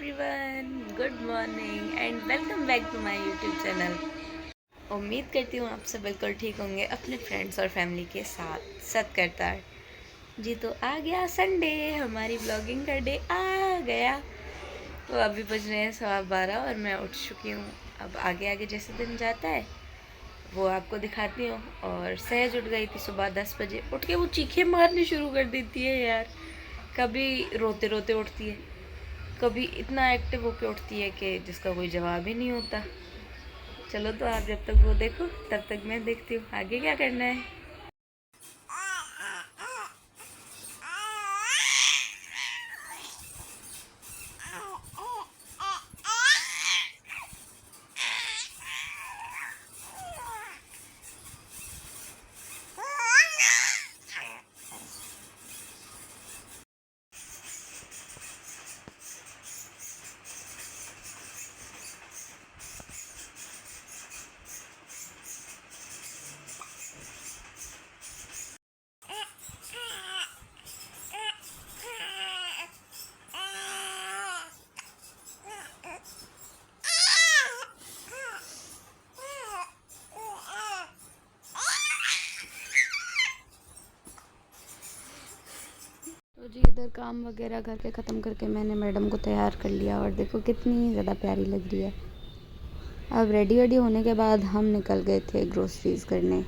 Everyone, good morning and welcome back to my YouTube channel. उम्मीद करती हूँ आप सब बिल्कुल ठीक होंगे अपने फ्रेंड्स और फैमिली के साथ सत्कर्ता जी। तो आ गया संडे, हमारी ब्लॉगिंग का डे आ गया। तो अभी बज रहे हैं 12:15 और मैं उठ चुकी हूँ। अब आगे आगे जैसे दिन जाता है वो आपको दिखाती हूँ। और सहज उठ गई थी सुबह 10 बजे। उठ के वो चीखें मारनी शुरू कर देती है यार। कभी रोते रोते उठती है, कभी इतना एक्टिव होके उठती है कि जिसका कोई जवाब ही नहीं होता। चलो तो आप जब तक वो देखो तब तक मैं देखती हूँ आगे क्या करना है। तो जी इधर काम वगैरह घर के ख़त्म करके मैंने मैडम को तैयार कर लिया और देखो कितनी ज़्यादा प्यारी लग रही है। अब रेडी वेडी होने के बाद हम निकल गए थे ग्रोसरीज करने।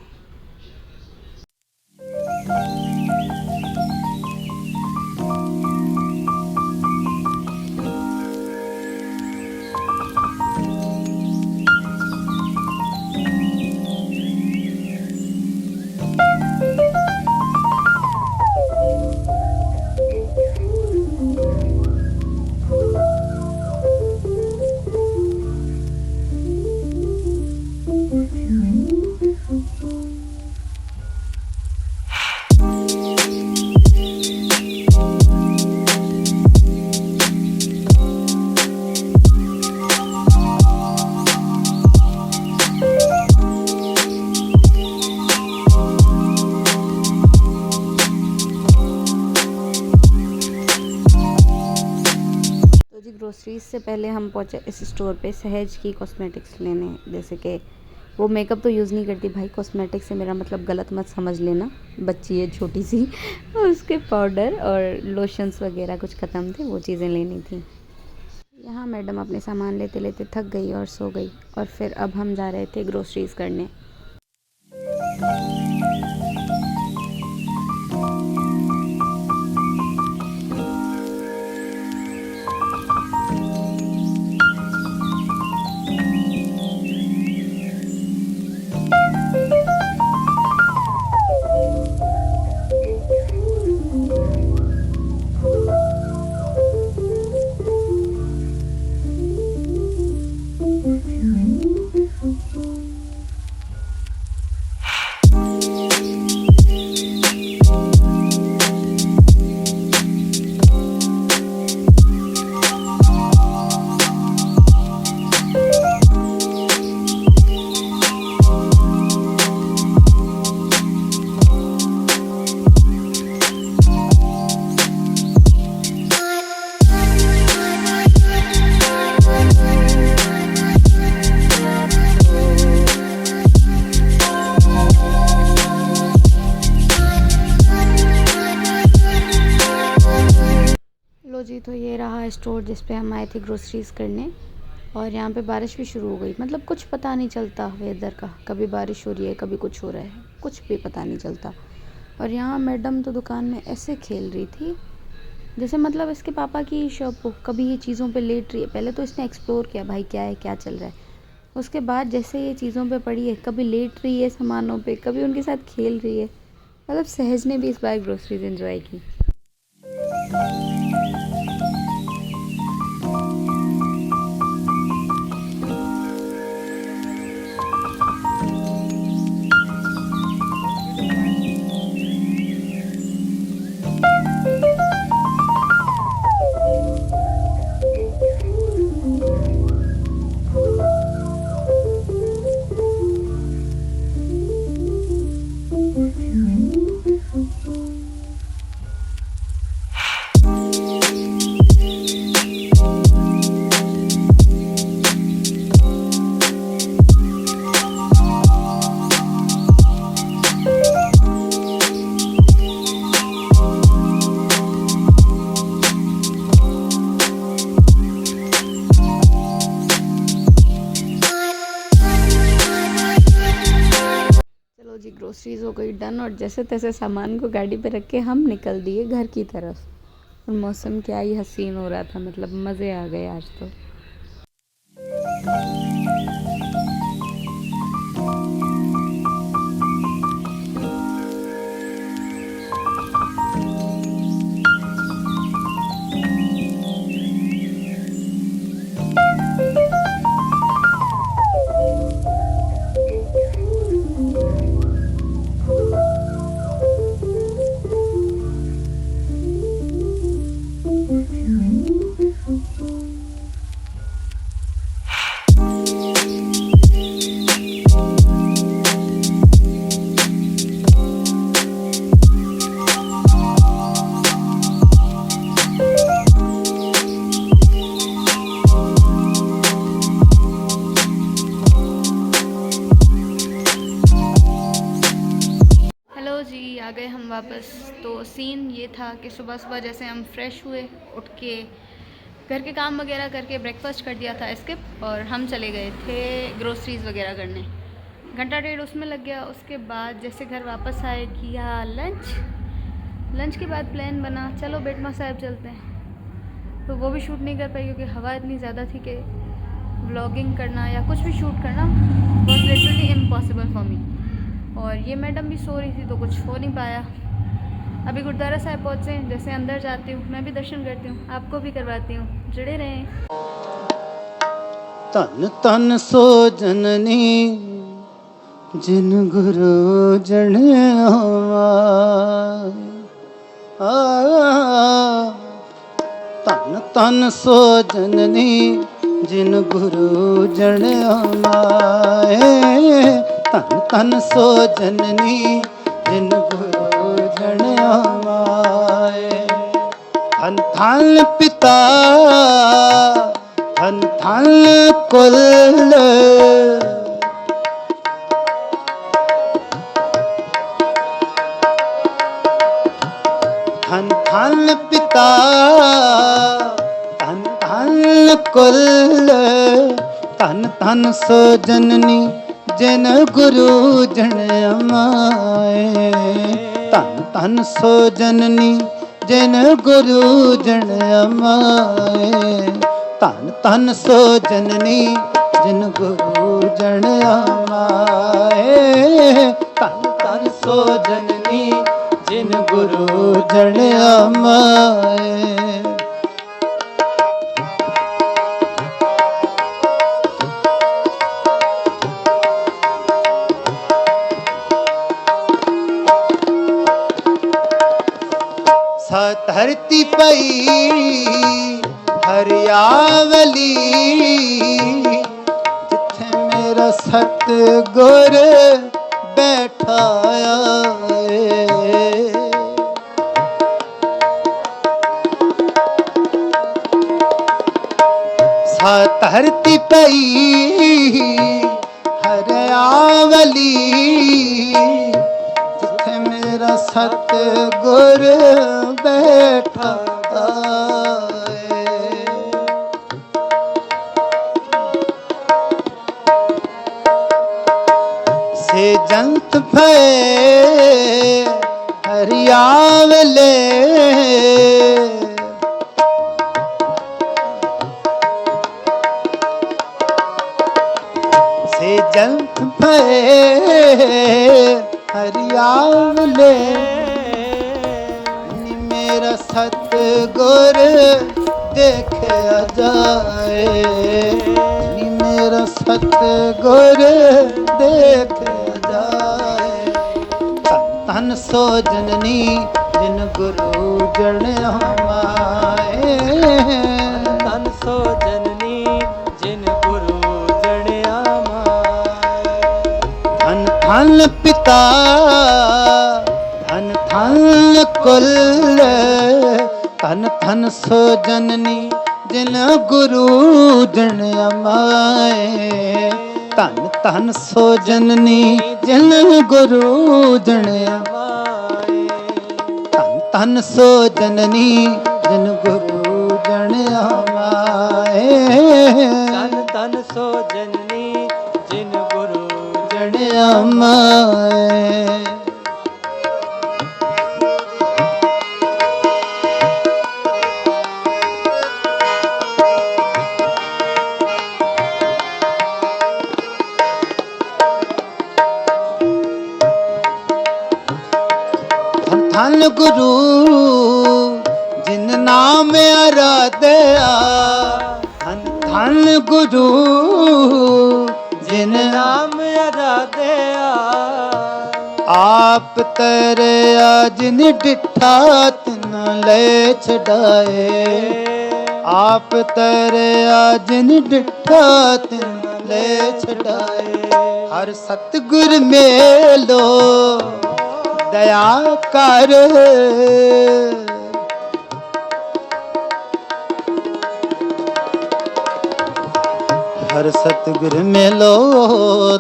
ग्रोसरीज से पहले हम पहुंचे इस स्टोर पे सहज की कॉस्मेटिक्स लेने। जैसे कि वो मेकअप तो यूज़ नहीं करती भाई, कॉस्मेटिक्स से मेरा मतलब गलत मत समझ लेना, बच्ची है छोटी सी। उसके पाउडर और लोशंस वगैरह कुछ ख़त्म थे, वो चीज़ें लेनी थी। यहाँ मैडम अपने सामान लेते लेते थक गई और सो गई। और फिर अब हम जा रहे थे ग्रोसरीज करने। जी तो ये रहा स्टोर जिस पे हम आए थे ग्रोसरीज करने। और यहाँ पे बारिश भी शुरू हो गई। मतलब कुछ पता नहीं चलता वेदर का, कभी बारिश हो रही है कभी कुछ हो रहा है, कुछ भी पता नहीं चलता। और यहाँ मैडम तो दुकान में ऐसे खेल रही थी जैसे मतलब इसके पापा की शॉप हो। कभी ये चीज़ों पे लेट रही है, पहले तो इसने एक्सप्लोर किया भाई क्या है क्या चल रहा है। उसके बाद जैसे ये चीज़ों पे पड़ी है, कभी लेट रही है सामानों पे, कभी उनके साथ खेल रही है। मतलब सहज ने भी इस बार ग्रोसरीज एंजॉय की। ग्रोसरीज हो गई डन और जैसे तैसे सामान को गाड़ी पे रख के हम निकल दिए घर की तरफ। और मौसम क्या ही हसीन हो रहा था, मतलब मज़े आ गए आज तो। जी आ गए हम वापस। तो सीन ये था कि सुबह सुबह जैसे हम फ्रेश हुए, उठ के घर के काम वगैरह करके ब्रेकफास्ट कर दिया था स्किप, और हम चले गए थे ग्रोसरीज़ वगैरह करने। घंटा डेढ़ उसमें लग गया। उसके बाद जैसे घर वापस आए, किया लंच के बाद प्लान बना चलो बेटमा साहिब चलते हैं। तो वो भी शूट नहीं कर पाई क्योंकि हवा इतनी ज़्यादा थी कि व्लॉगिंग करना या कुछ भी शूट करना was literally impossible for me. और ये मैडम भी सो रही थी तो कुछ हो नहीं पाया। अभी गुरुद्वारा साहिब पहुँचे, जैसे अंदर जाती हूँ मैं भी दर्शन करती हूँ, आपको भी करवाती हूँ, जुड़े रहें। तन तन सो जननी जिन गुरु जन तन तन सो जननी जिन गुरु जन तन तन सो जननी जिन गुरु जन धन धन पिता धन धन कुल धन धन पिता धन धन कुल धन धन सो जननी जिन गुरु जन अमाए धन धन सो जननी जिन गुरु जन अमाए धन धन सो जननी जिन गुरु जन अमाए धन धन सो जननी जिन गुरु जन अमाए। धरती पई हरियावली जिथे मेरा सतगुर बैठाया धरती पई हरियावली जिथे मेरा सतगुर बैठा से जंत भय हरियावले से जंत भय हरियावले मेरा सतगुर देखा जाए मेरा सतगुर देखा जाए तन सो जननी जिन गुरु जन हमाए तन सो जननी जिन गुरु जन हमाए धन धन पिता धन धन कुल धन धन सो जननी जिन गुरु जन अमाए धन धन सो जननी जिन गुरु जन अमाए धन धन सो जननी जिन गुरु जन अमाए धन धन सो जननी जिन गुरु जन अमाए। ਧੰਨ ਗੁਰੂ ਜਿਨ ਨਾਮ ਅਰਾਧਿਆ ਧੰਨ ਧੰਨ ਗੁਰੂ ਜਿਨ ਨਾਮ ਅਰਾਧਿਆ ਆਪ ਤਰਿਆ ਜਿਨ ਡਿਠਾ ਤਿਨ ਲੈ ਛਡਾਏ ਆਪ ਤਰਿਆ ਜਿਨ ਡਿਠਾ ਤਿਨ ਲੈ ਛਡਾਏ ਹਰ ਸਤਿਗੁਰ ਮੇਲੋ ਦਇਆ ਕਰ ਹਰ ਸਤਿਗੁਰ ਮੇਲੋ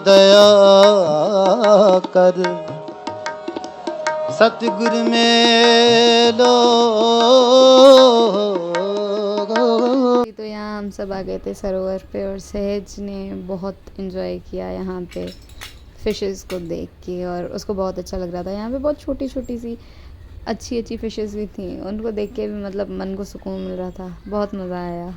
ਦਇਆ ਕਰ सतगुर मेलो। तो यहाँ हम सब आ गए थे सरोवर पे और सहज ने बहुत इन्जॉय किया यहाँ पे फ़िशेस को देख के और उसको बहुत अच्छा लग रहा था। यहाँ पे बहुत छोटी छोटी सी अच्छी अच्छी फ़िशेस भी थी, उनको देख के भी मतलब मन को सुकून मिल रहा था, बहुत मज़ा आया।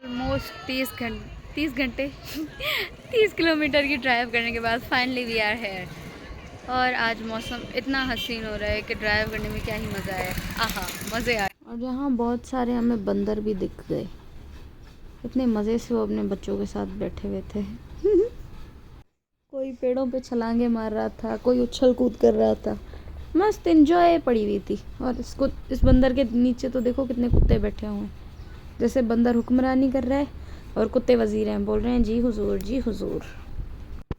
ऑलमोस्ट 30 घंटे 30 किलोमीटर की ड्राइव करने के बाद फाइनली वी आर हेयर। और आज मौसम इतना हसीन हो रहा है कि ड्राइव करने में क्या ही मज़ा है, आहा मज़े आए। और यहाँ बहुत सारे हमें बंदर भी दिख गए, इतने मज़े से वो अपने बच्चों के साथ बैठे हुए थे। कोई पेड़ों पे छलांगे मार रहा था, कोई उछल कूद कर रहा था, मस्त एंजॉय पड़ी हुई थी। और इस बंदर के नीचे तो देखो कितने कुत्ते बैठे हुए हैं, जैसे बंदर हुक्मरानी कर रहा है और कुत्ते वजीर हैं, बोल रहे हैं जी हुजूर जी हुजूर।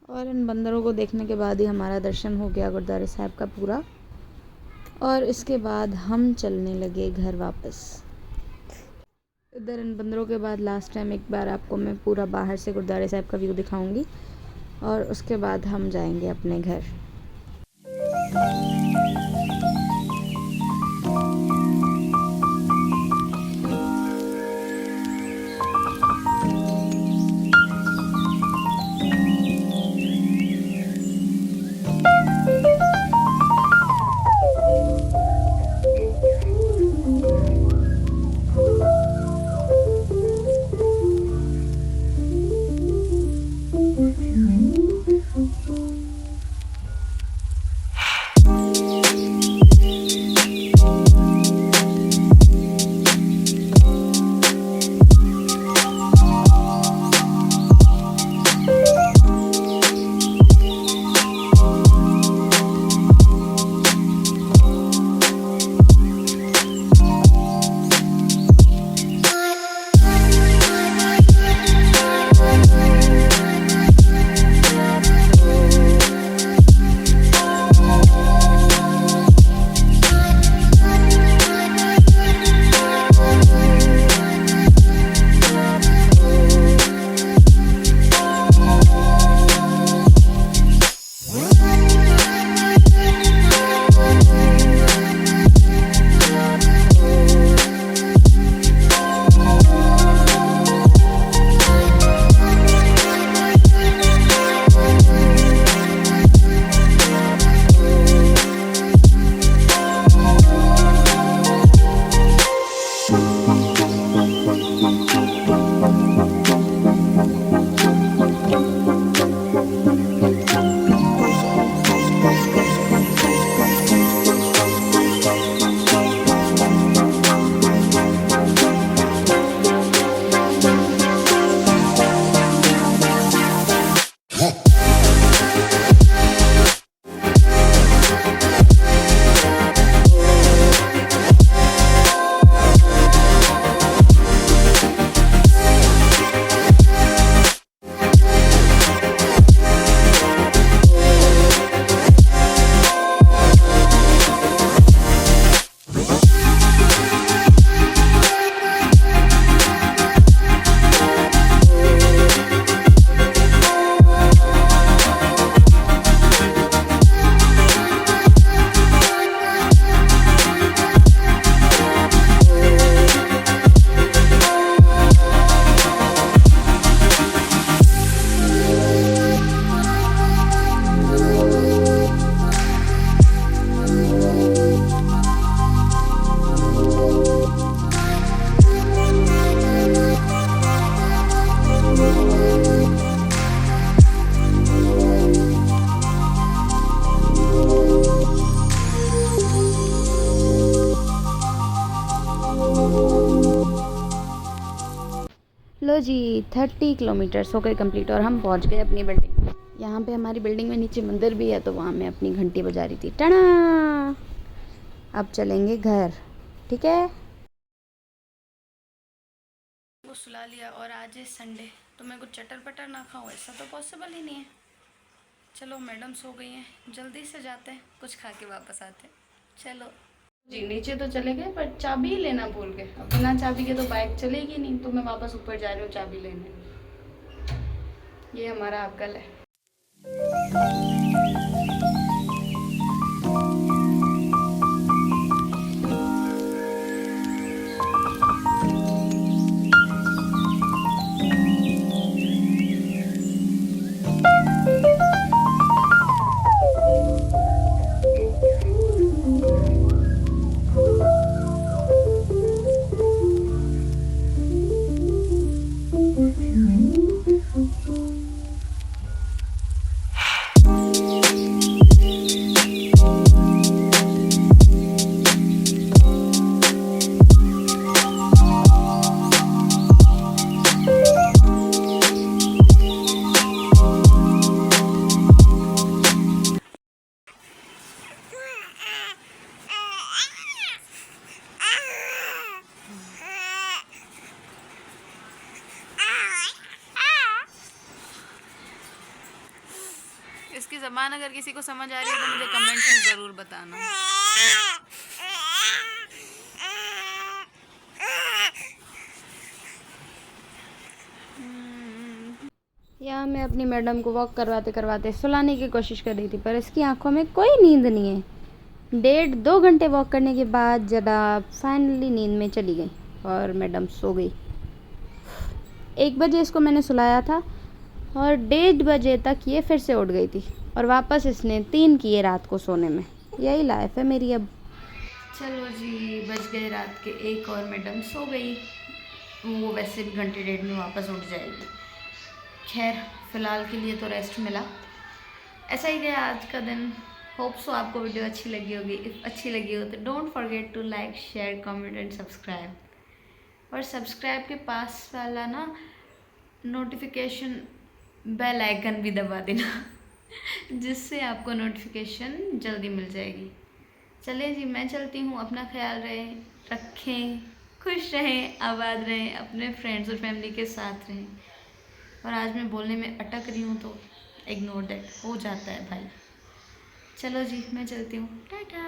और इन बंदरों को देखने के बाद ही हमारा दर्शन हो गया गुरुद्वारे साहब का पूरा। और इसके बाद हम चलने लगे घर वापस। इधर इन बंदरों के बाद लास्ट टाइम एक बार आपको मैं पूरा बाहर से गुरुद्वारे साहब का व्यू दिखाऊंगी और उसके बाद हम जाएंगे अपने घर। लो जी, 30 किलोमीटर्स हो गए कंप्लीट और हम पहुंच गए अपनी बिल्डिंग में। यहाँ पे हमारी बिल्डिंग में नीचे मंदिर भी है, तो वहाँ मैं अपनी घंटी बजा रही थी। टना! अब चलेंगे घर, ठीक है। वो सुला लिया और आज है संडे, तो मैं कुछ चटर पटर ना खाऊं ऐसा तो पॉसिबल ही नहीं है। चलो मैडम सो गई हैं, जल्दी से जाते हैं, कुछ खा के वापस आते हैं। चलो जी, नीचे तो चले गए पर चाबी लेना भूल गए। अब बिना चाबी के तो बाइक चलेगी नहीं, तो मैं वापस ऊपर जा रही हूँ चाबी लेने। ये हमारा अक्ल है। इसकी ज़बान अगर किसी को समझ आ रही है तो मुझे कमेंट में ज़रूर बताना। यहाँ मैं अपनी मैडम को वॉक करवाते करवाते सुलाने की कोशिश कर रही थी, पर इसकी आंखों में कोई नींद नहीं है। 1.5-2 घंटे वॉक करने के बाद जनाब फाइनली नींद में चली गई और मैडम सो गई। 1 बजे इसको मैंने सुलाया था और 1:30 बजे तक ये फिर से उठ गई थी और वापस इसने 3 किए रात को सोने में। यही लाइफ है मेरी अब। चलो जी, बज गए रात के 1 और मैडम सो गई। वो वैसे भी घंटे 1.5 में वापस उठ जाएगी। खैर फ़िलहाल के लिए तो रेस्ट मिला। ऐसा ही गया आज का दिन। होप सो आपको वीडियो अच्छी लगी होगी। इफ़ अच्छी लगी हो तो don't forget to like, share, comment and subscribe. और सब्सक्राइब के पास वाला ना नोटिफिकेशन बेल आइकन भी दबा देना जिससे आपको नोटिफिकेशन जल्दी मिल जाएगी। चलिए जी, मैं चलती हूँ। अपना ख्याल रखें, खुश रहें, आबाद रहें, अपने फ्रेंड्स और फैमिली के साथ रहें। और आज मैं बोलने में अटक रही हूँ तो इग्नोर दैट, हो जाता है भाई। चलो जी, मैं चलती हूँ, टाटा।